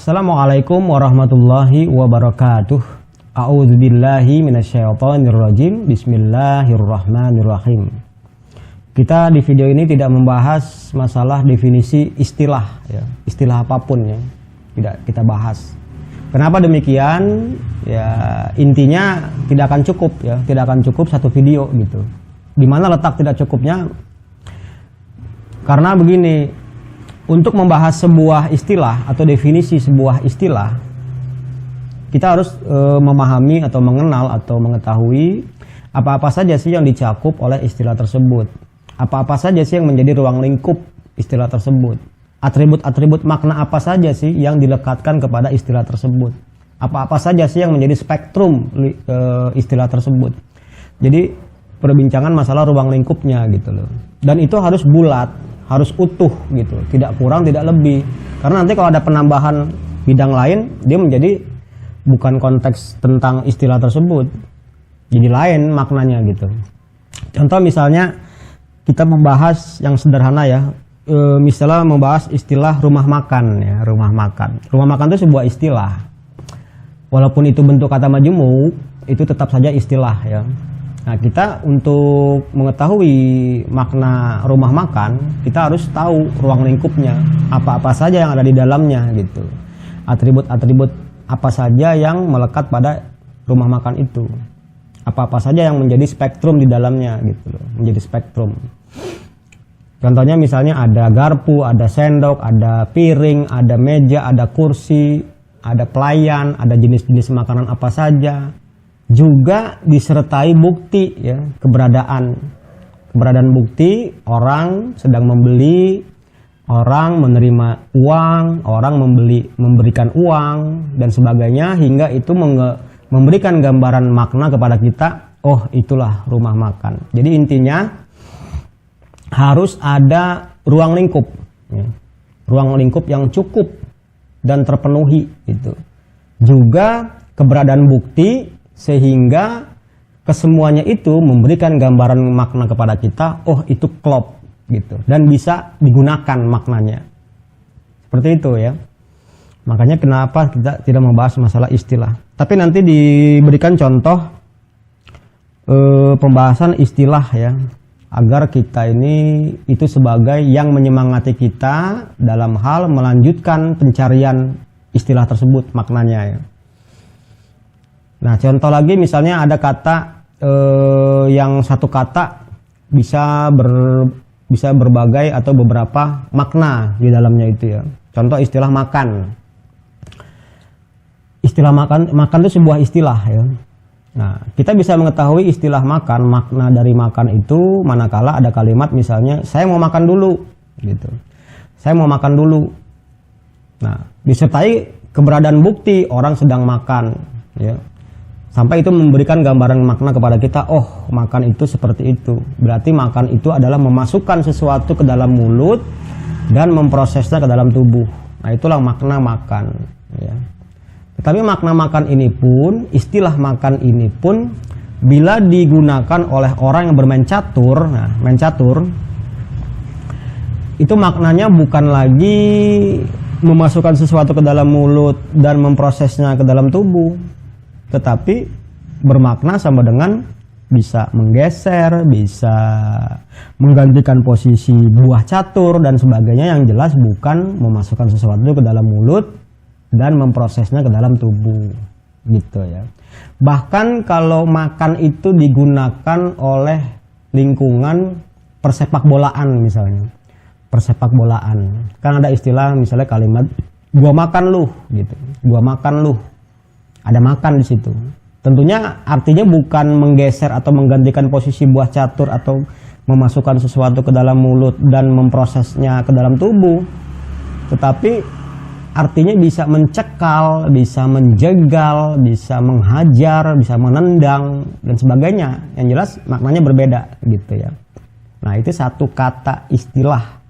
Assalamualaikum warahmatullahi wabarakatuh. A'udzubillahi minasyaitonirrajim. Bismillahirrahmanirrahim. Kita di video ini tidak membahas masalah definisi istilah ya. Istilah apapun ya. Tidak kita bahas. Kenapa demikian? Ya intinya tidak akan cukup ya, tidak akan cukup satu video gitu. Di mana letak tidak cukupnya? Karena begini, untuk membahas sebuah istilah atau definisi sebuah istilah, kita harus memahami atau mengenal atau mengetahui apa-apa saja sih yang dicakup oleh istilah tersebut. Apa-apa saja sih yang menjadi ruang lingkup istilah tersebut. Atribut-atribut makna apa saja sih yang dilekatkan kepada istilah tersebut. Apa-apa saja sih yang menjadi spektrum istilah tersebut. Jadi perbincangan masalah ruang lingkupnya gitu loh. Dan itu harus bulat, harus utuh gitu, tidak kurang tidak lebih. Karena nanti kalau ada penambahan bidang lain, dia menjadi bukan konteks tentang istilah tersebut, jadi lain maknanya gitu. Contoh misalnya kita membahas yang sederhana ya, misalnya membahas istilah rumah makan ya, rumah makan. Rumah makan itu sebuah istilah, walaupun itu bentuk kata majemuk, itu tetap saja istilah ya. Nah, kita untuk mengetahui makna rumah makan, kita harus tahu ruang lingkupnya, apa-apa saja yang ada di dalamnya gitu. Atribut-atribut apa saja yang melekat pada rumah makan itu. Apa-apa saja yang menjadi spektrum di dalamnya gitu loh, menjadi spektrum. Contohnya misalnya ada garpu, ada sendok, ada piring, ada meja, ada kursi, ada pelayan, ada jenis-jenis makanan apa saja. Juga disertai bukti ya, keberadaan bukti, orang sedang membeli, orang menerima uang, orang memberikan uang dan sebagainya, hingga itu memberikan gambaran makna kepada kita. Oh, itulah rumah makan. Jadi intinya harus ada ruang lingkup ya. Ruang lingkup yang cukup dan terpenuhi itu. Juga keberadaan bukti, sehingga kesemuanya itu memberikan gambaran makna kepada kita. Oh, itu klop gitu, dan bisa digunakan maknanya seperti itu ya. Makanya kenapa kita tidak membahas masalah istilah, tapi nanti diberikan contoh pembahasan istilah ya, agar kita ini itu sebagai yang menyemangati kita dalam hal melanjutkan pencarian istilah tersebut maknanya ya. Nah, contoh lagi misalnya ada kata yang satu kata bisa berbagai atau beberapa makna di dalamnya itu ya. Contoh istilah makan. Istilah makan itu sebuah istilah ya. Nah, kita bisa mengetahui istilah makan, makna dari makan itu manakala ada kalimat misalnya saya mau makan dulu gitu. Saya mau makan dulu. Nah, disertai keberadaan bukti orang sedang makan ya. Sampai itu memberikan gambaran makna kepada kita. Oh, makan itu seperti itu. Berarti makan itu adalah memasukkan sesuatu ke dalam mulut dan memprosesnya ke dalam tubuh. Nah, itulah makna makan ya. Tetapi makna makan ini pun, istilah makan ini pun, bila digunakan oleh orang yang bermain catur, nah, main catur, itu maknanya bukan lagi memasukkan sesuatu ke dalam mulut dan memprosesnya ke dalam tubuh, tetapi bermakna sama dengan bisa menggeser, bisa menggantikan posisi buah catur dan sebagainya, yang jelas bukan memasukkan sesuatu ke dalam mulut dan memprosesnya ke dalam tubuh gitu ya. Bahkan kalau makan itu digunakan oleh lingkungan persepak bolaan misalnya. Persepak bolaan. Kan ada istilah misalnya kalimat gua makan lu gitu. Gua makan lu. Ada makan di situ. Tentunya artinya bukan menggeser atau menggantikan posisi buah catur atau memasukkan sesuatu ke dalam mulut dan memprosesnya ke dalam tubuh. Tetapi artinya bisa mencekal, bisa menjegal, bisa menghajar, bisa menendang dan sebagainya. Yang jelas maknanya berbeda gitu ya. Nah, itu satu kata istilah.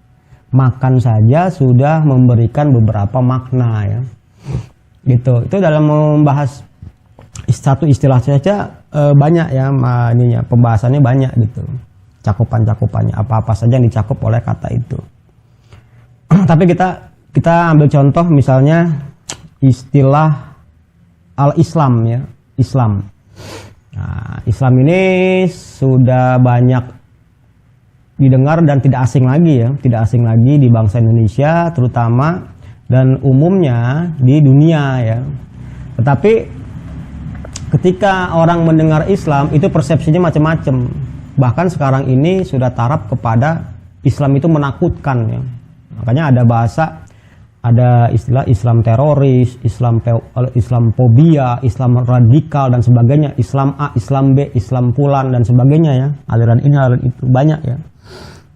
Makan saja sudah memberikan beberapa makna ya. Gitu. Itu dalam membahas satu istilah saja banyak ya, ininya pembahasannya banyak gitu. Cakupan-cakupannya apa-apa saja yang dicakup oleh kata itu. Tapi kita ambil contoh misalnya istilah al-Islam ya, Islam. Nah, Islam ini sudah banyak didengar dan tidak asing lagi ya, tidak asing lagi di bangsa Indonesia terutama dan umumnya di dunia ya. Tetapi ketika orang mendengar Islam itu persepsinya macam-macam. Bahkan sekarang ini sudah taraf kepada Islam itu menakutkan ya. Makanya ada bahasa, ada istilah Islam teroris, Islam fobia, Islam radikal dan sebagainya, Islam A, Islam B, Islam pulan dan sebagainya ya. Aliran ini, aliran itu banyak ya.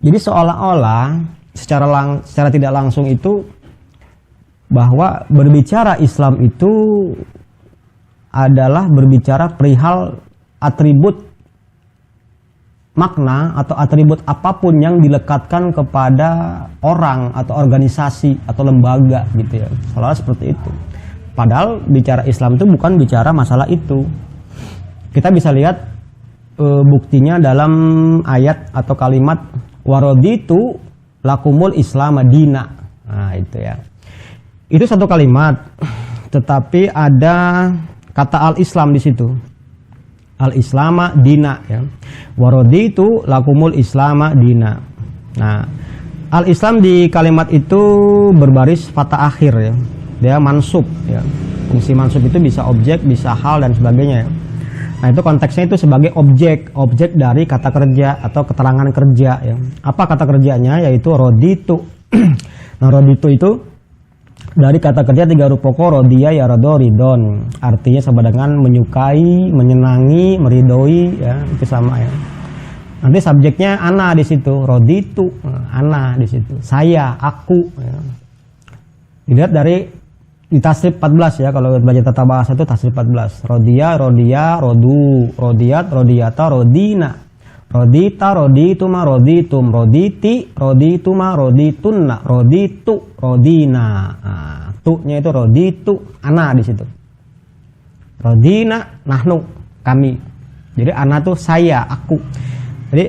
Jadi seolah-olah secara tidak langsung itu bahwa berbicara Islam itu adalah berbicara perihal atribut makna atau atribut apapun yang dilekatkan kepada orang atau organisasi atau lembaga gitu ya. Seolah seperti itu. Padahal bicara Islam itu bukan bicara masalah itu. Kita bisa lihat buktinya dalam ayat atau kalimat waraditu lakumul Islam dina. Nah, itu ya. Itu satu kalimat, tetapi ada kata al-Islam di situ. Al-Islama dina ya. Waraditu lakumul Islama dina. Nah, al-Islam di kalimat itu berbaris fathah akhir ya. Dia mansub ya. Fungsi mansub itu bisa objek, bisa hal dan sebagainya ya. Nah, itu konteksnya itu sebagai objek dari kata kerja atau keterangan kerja ya. Apa kata kerjanya? Yaitu raditu. Nah, raditu itu dari kata kerja 3 huruf pokok, rodiya ya rado ridon, artinya sama dengan menyukai, menyenangi, meridoi ya, itu sama ya. Nanti subjeknya ana di situ, roditu, ana di situ, saya, aku ya. Dilihat dari di tasrif 14 ya, kalau belajar tata bahasa itu tasrif 14. Rodiya, rodiya, rodu, rodiyat, rodiyata, rodina. Rodita, rodituma, roditum, roditi, rodituma, roditunna, roditu, rodina. Nah, tu-nya itu roditu, ana di situ. Rodina, nahnu, kami. Jadi ana tuh saya, aku. Jadi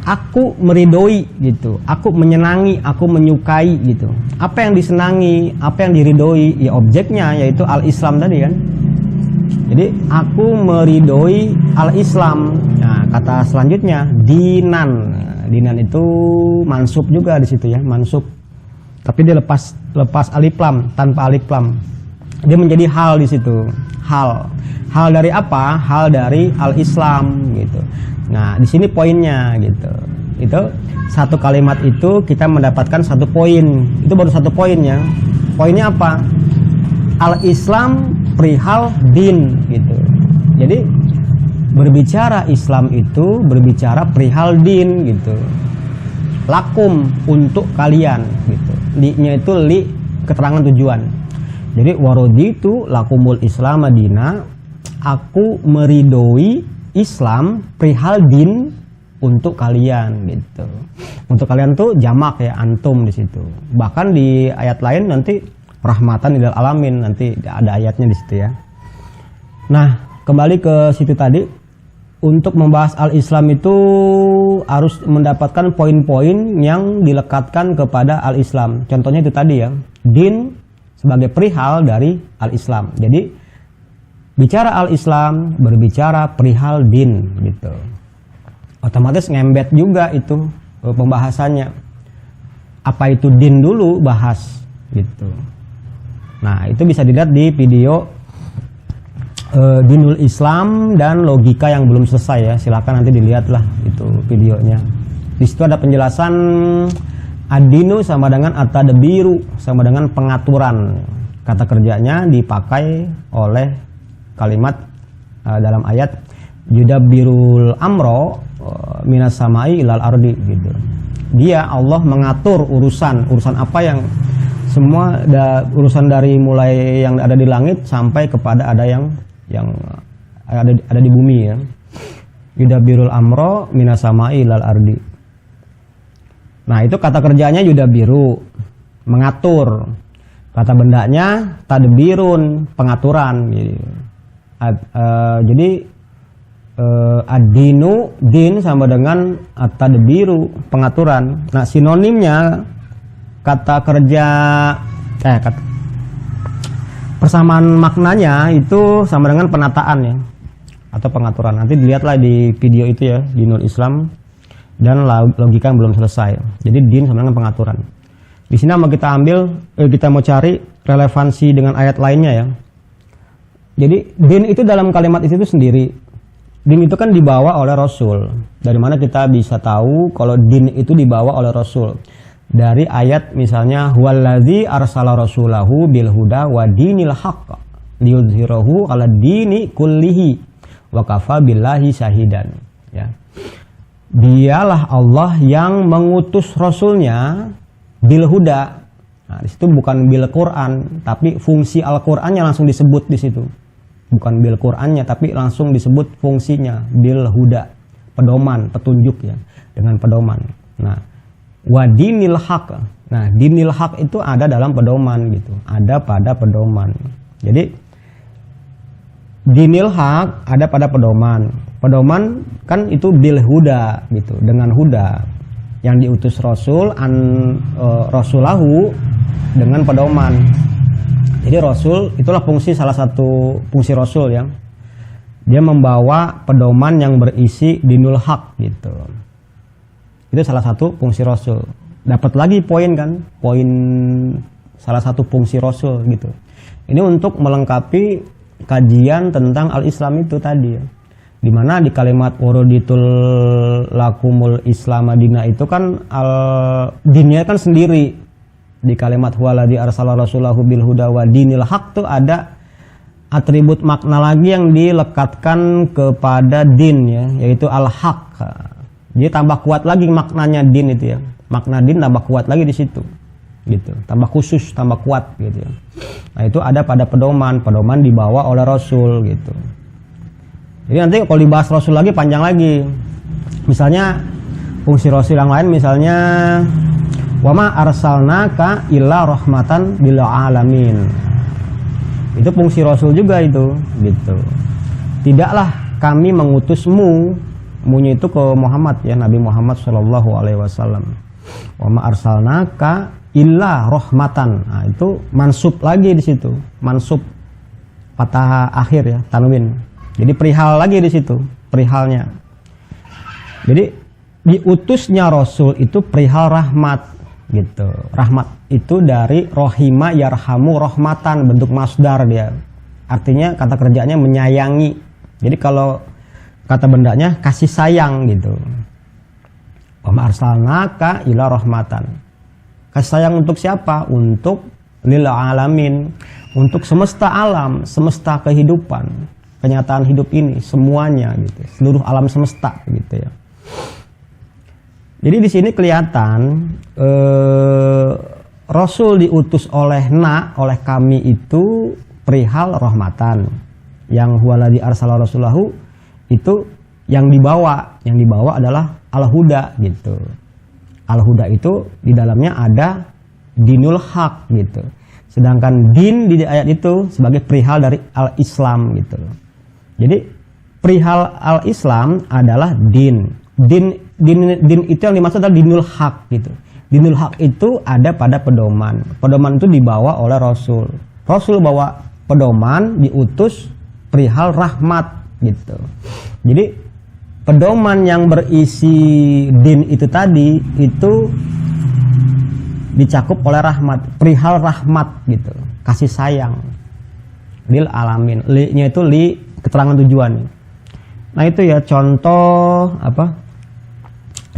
aku meridoi gitu. Aku menyenangi, aku menyukai gitu. Apa yang disenangi, apa yang diridoi, ya objeknya yaitu al-Islam tadi kan. Jadi aku meridoi al-Islam. Nah, kata selanjutnya dinan. Dinan itu mansub juga di situ ya, mansub. Tapi dia lepas alif lam, tanpa alif lam. Dia menjadi hal di situ. Hal. Hal dari apa? Hal dari al-Islam gitu. Nah, di sini poinnya gitu. Itu satu kalimat itu kita mendapatkan satu poin. Itu baru satu poinnya. Poinnya apa? Al-Islam perihal din gitu. Jadi berbicara Islam itu berbicara perihal din gitu. Lakum untuk kalian gitu. Li-nya itu li keterangan tujuan. Jadi waraditu lakumul Islam dina, aku meridoi Islam perihal din untuk kalian gitu. Untuk kalian tuh jamak ya, antum di situ. Bahkan di ayat lain nanti rahmatan lil alamin, nanti ada ayatnya di situ ya. Nah, kembali ke situ tadi, untuk membahas al-Islam itu harus mendapatkan poin-poin yang dilekatkan kepada al-Islam. Contohnya itu tadi ya, din sebagai perihal dari al-Islam. Jadi bicara al-Islam berbicara perihal din gitu. Otomatis ngembet juga itu pembahasannya. Apa itu din dulu bahas gitu. Nah, itu bisa dilihat di video Dinul Islam dan logika yang belum selesai ya. Silakan nanti dilihatlah itu videonya. Di situ ada penjelasan ad-dinu sama dengan at-tadbiru, sama dengan pengaturan. Kata kerjanya dipakai oleh kalimat dalam ayat yudabbirul amro minas samai ilal ardi gitu. Dia Allah mengatur urusan apa yang semua urusan dari mulai yang ada di langit sampai kepada ada yang ada di bumi ya. Yudabbirul amro minas samai ilal ardi. Nah, itu kata kerjanya yudabiru, mengatur. Kata bendanya tadbirun, pengaturan gitu. Jadi ad-dinu, din sama dengan at-tadbiru, pengaturan. Nah, sinonimnya kata kerja Persamaan maknanya itu sama dengan penataan ya, atau pengaturan. Nanti dilihatlah di video itu ya, di Nur Islam, dan logika yang belum selesai. Jadi din sama dengan pengaturan. Di sini mau kita kita mau cari relevansi dengan ayat lainnya ya. Jadi din itu dalam kalimat itu sendiri. Din itu kan dibawa oleh Rasul. Dari mana kita bisa tahu kalau din itu dibawa oleh Rasul? Dari ayat misalnya huwallazi arsala rasulahu bil huda wa dinil haqq liyudhhirahu 'ala dini kullihi wa kafa billahi syahidan ya. Dialah Allah yang mengutus rasulnya bil huda. Nah, di situ bukan bil Quran, tapi fungsi Al-Qur'annya langsung disebut di situ. Bukan bil Qur'annya, tapi langsung disebut fungsinya bil huda, pedoman, petunjuk ya, dengan pedoman. Nah, wa dinil haq. Nah, dinil haq itu ada dalam pedoman gitu. Ada pada pedoman. Jadi dinil haq ada pada pedoman. Pedoman kan itu bil huda gitu, dengan huda yang diutus Rasul rasulahu dengan pedoman. Jadi Rasul itulah salah satu fungsi Rasul ya. Dia membawa pedoman yang berisi dinul haq gitu. Itu salah satu fungsi Rasul. Dapat lagi poin kan? Poin salah satu fungsi Rasul gitu. Ini untuk melengkapi kajian tentang al-Islam itu tadi ya. Dimana di kalimat waruditul lakumul Islam Madinah itu kan dinnya kan sendiri. Di kalimat huwaladzi arsala rasulahu bil huda wa dinil haq tuh ada atribut makna lagi yang dilekatkan kepada din ya, yaitu al-haq. Jadi tambah kuat lagi maknanya din itu ya. Makna din tambah kuat lagi di situ. Gitu. Tambah khusus, tambah kuat gitu ya. Nah, itu ada pada pedoman dibawa oleh Rasul gitu. Jadi nanti kalau dibahas Rasul lagi panjang lagi. Misalnya fungsi Rasul yang lain misalnya wa ma arsalnaka illa rahmatan lil alamin. Itu fungsi Rasul juga itu gitu. Tidaklah kami mengutusmu, munya itu ke Muhammad ya, Nabi Muhammad sallallahu alaihi wasallam. Wa ma arsalnaka illa rahmatan. Nah, itu mansub lagi di situ. Mansub patah akhir ya, tanwin. Jadi perihal lagi di situ, perihalnya. Jadi diutusnya Rasul itu perihal rahmat gitu. Rahmat itu dari rohima yarhamu rahmatan, bentuk masdar dia. Artinya kata kerjanya menyayangi. Jadi kalau kata bendanya kasih sayang gitu. Wa ma arsalnaka ila rahmatan. Kasih sayang untuk siapa? Untuk lil alamin, untuk semesta alam, semesta kehidupan, kenyataan hidup ini semuanya gitu, seluruh alam semesta gitu ya. Jadi di sini kelihatan Rasul diutus oleh kami itu perihal rahmatan. Yang huwaladzi arsala rasulahu itu yang dibawa adalah al-huda gitu. Al-huda itu di dalamnya ada dinul haq gitu. Sedangkan din di ayat itu sebagai perihal dari al-Islam gitu. Jadi perihal al-Islam adalah din. Din itu yang dimaksud adalah dinul haq gitu. Dinul haq itu ada pada pedoman. Pedoman itu dibawa oleh Rasul. Rasul bawa pedoman, diutus perihal rahmat gitu. Jadi pedoman yang berisi din itu tadi itu dicakup oleh rahmat, perihal rahmat gitu, kasih sayang. Lil alamin, li-nya itu li keterangan tujuan. Nah itu ya contoh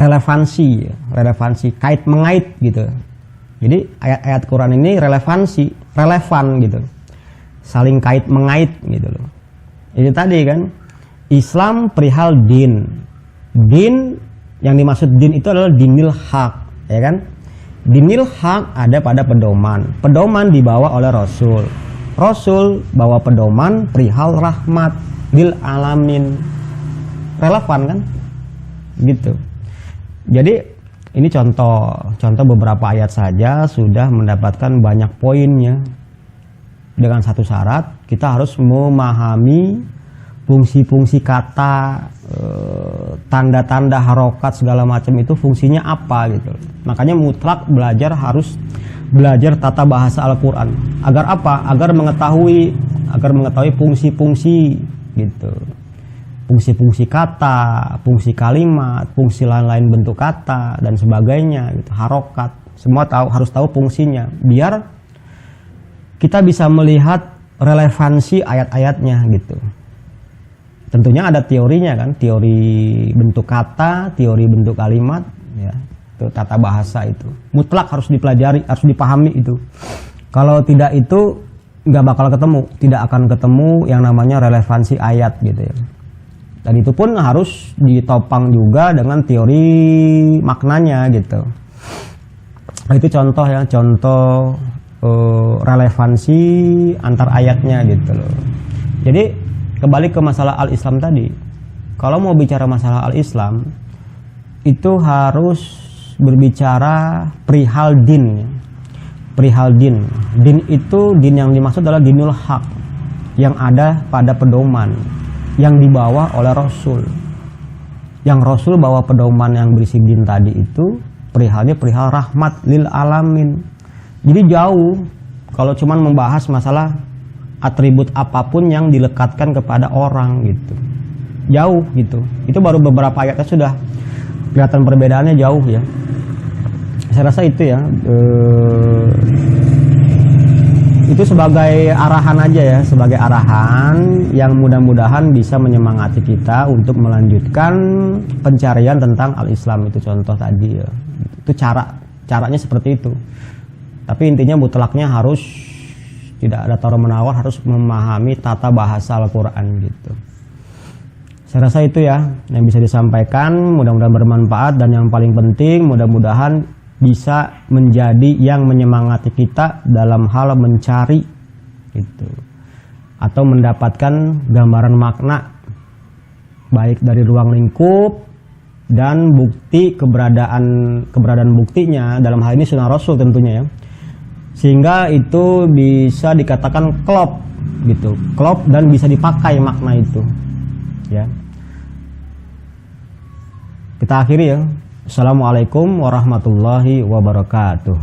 relevansi, kait mengait gitu. Jadi ayat-ayat Quran ini relevan gitu, saling kait mengait gitu loh. Itu tadi kan. Islam perihal din. Din yang dimaksud din itu adalah dinil haq, ya kan? Dinil haq ada pada pedoman. Pedoman dibawa oleh Rasul. Rasul bawa pedoman perihal rahmat lil alamin. Relevan kan? Gitu. Jadi ini contoh beberapa ayat saja sudah mendapatkan banyak poinnya. Dengan satu syarat, kita harus memahami fungsi-fungsi kata, tanda-tanda harokat segala macam itu fungsinya apa gitu. Makanya mutlak belajar harus belajar tata bahasa Al-Quran. Agar apa? Agar mengetahui fungsi-fungsi gitu. Fungsi-fungsi kata, fungsi kalimat, fungsi lain-lain bentuk kata dan sebagainya gitu. Harokat, semua harus tahu fungsinya biar kita bisa melihat relevansi ayat-ayatnya gitu. Tentunya ada teorinya kan, teori bentuk kata, teori bentuk kalimat ya. Itu tata bahasa itu mutlak harus dipelajari, harus dipahami itu. Kalau tidak itu nggak bakal ketemu, tidak akan ketemu yang namanya relevansi ayat gitu ya. Dan itu pun harus ditopang juga dengan teori maknanya gitu. Nah, itu contoh ya, contoh relevansi antar ayatnya gitu loh. Jadi kembali ke masalah al-Islam tadi. Kalau mau bicara masalah al-Islam itu harus berbicara perihal din. Perihal din. Din itu, din yang dimaksud adalah dinul haq, yang ada pada pedoman yang dibawa oleh Rasul. Yang Rasul bawa pedoman yang berisi din tadi itu perihalnya perihal rahmat lil alamin. Jadi jauh kalau cuman membahas masalah atribut apapun yang dilekatkan kepada orang gitu. Jauh gitu. Itu baru beberapa ayatnya sudah kelihatan perbedaannya jauh ya. Saya rasa itu ya. Itu sebagai arahan aja ya, sebagai arahan yang mudah-mudahan bisa menyemangati kita untuk melanjutkan pencarian tentang al-Islam. Itu contoh tadi ya. Itu caranya seperti itu. Tapi intinya mutlaknya harus tidak ada tawar-menawar, harus memahami tata bahasa Al-Quran gitu. Saya rasa itu ya yang bisa disampaikan, mudah-mudahan bermanfaat, dan yang paling penting mudah-mudahan bisa menjadi yang menyemangati kita dalam hal mencari gitu, atau mendapatkan gambaran makna baik dari ruang lingkup dan bukti keberadaan buktinya, dalam hal ini sunnah Rasul tentunya ya, sehingga itu bisa dikatakan klop gitu, klop dan bisa dipakai makna itu ya. Kita akhiri ya. Assalamualaikum warahmatullahi wabarakatuh.